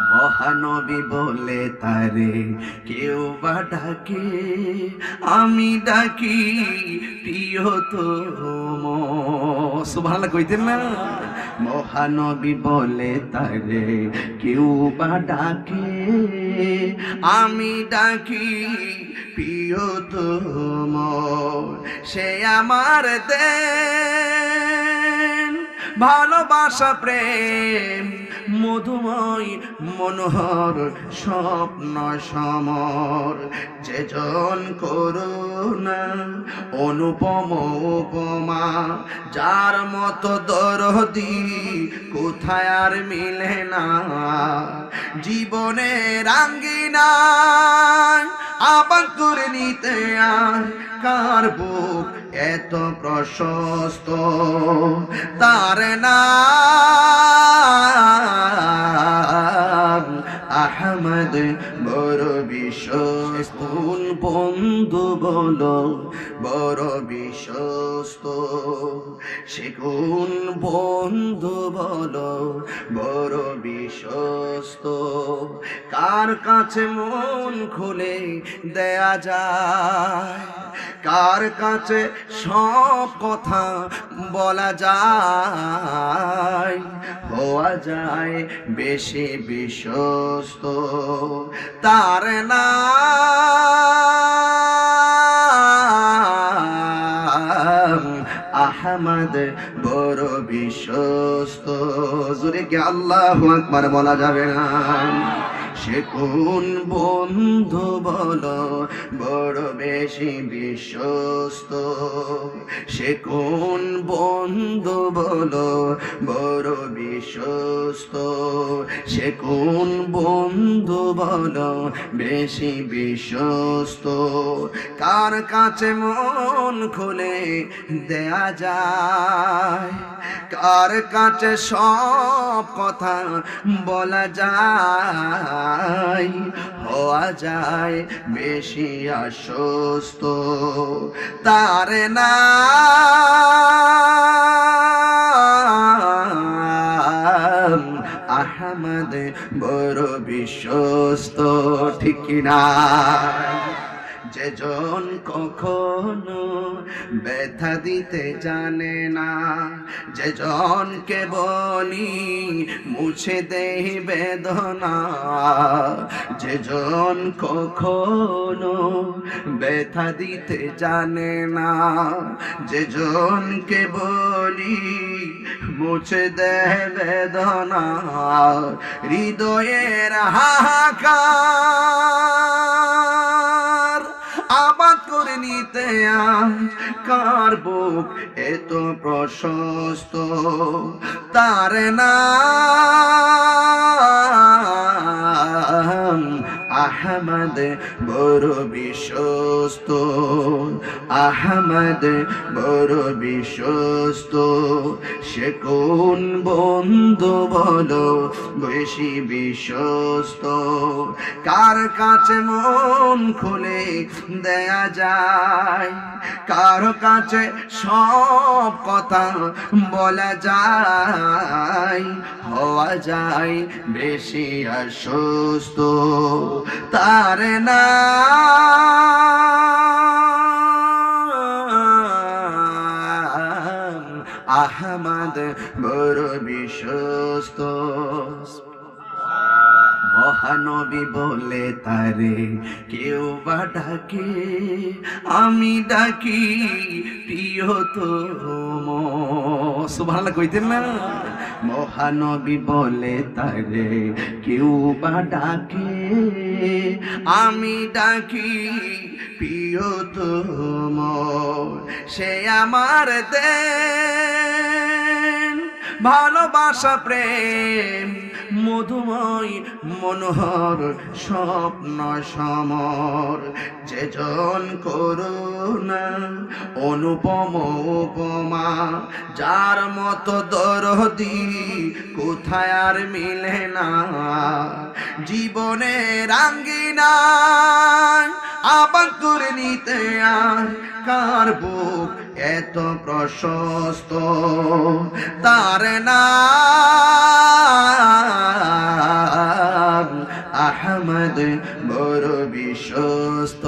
মহানবী বলে তারে কেউ বা ডাকে, আমি ডাকি প্রিয়তম। সুবহানাল্লাহ কইতেন না? মহানবী বলে তারে কেউ বা ডাকে, আমি ডাকি প্রিয়তম। সে আমার দেন ভালোবাসা প্রেম মধুময় মনোহর স্বপ্ন সমর। যেজন করুণা অনুপম উপমা, যার মতো দরদি কোথায় আর মিলে না। জীবনের আঙ্গিনায় আবাদ করে নিতে আর কার বুক এত প্রশস্ত, তার নাম আহমদ বড় বিশ্বস্ত। কোন বন্ধু বলো বড় বিশ্বস্ত, সে কোন বন্ধু বলো বড় বিশ্বস্ত। কার কাছে মন খুলে দেয়া যায়, কার কাছে সব কথা বলা যায়, হওয়া যায় বেশি বিশ্বস্ত। তার নাম আহমদ বড় বিশ্বস্ত। জোরে কি আল্লাহু আকবার বলা যাবে না? সে কোন বন্ধু বলো বড় বেশি বিশ্বস্ত, সে কোন বন্ধু বলো বড় বিশ্বস্ত, সে কোন বন্ধু বলো বেশি বিশ্বস্ত। কার কাছে মন খুলে দেয়া যায়, কার কাছে সব কথা বলা যায়, হওয়া যায় বেশি আশ্বস্ত। তার নাম আহমদ বড় বিশ্বস্ত। ঠিক কিনা? যেজন কখনো ব্যথা দিতে জানে না, যেজনকে বলি মুছে দেই বেদনা, যেজন কখনো ব্যথা দিতে জানে না, যেজনকে বলি মুছে দেয় বেদনা। হৃদয়ের হাহাকার আবাদ করে নিতে কার বুক এত প্রশস্ত, তার নাম আহমদ বড় বিশ্বস্ত, আহমদ বড় বিশ্বস্ত। সে কোন বন্ধু বলো বেশি বিশ্বস্ত, কার কাছে মন খুলে দেয়া যায়, কার কাছে সব কথা বলা যায়, হওয়া যায় বেশি আশ্বস্ত। তার নাম আহমদ বড় বিশ্বস্ত। মহানবী বলে তারে কেউ বা ডাকে, আমি ডাকি প্রিয়তম। সুবহানাল্লাহ কইতেন না? মহানবী বলে তারে কেউ বা ডাকে, আমি ডাকি প্রিয়তম। সে আমার দেন ভালোবাসা প্রেম মধুময় মনোহর স্বপ্ন সমর। যেজন করুণা অনুপম উপমা, যার মতো দরদি কোথায় আর মিলে না। জীবনের আঙ্গিনায় আবাদ করে নিতে আর কার বুক এত প্রশস্ত, তার নাম আহমদ বড় বিশ্বস্ত।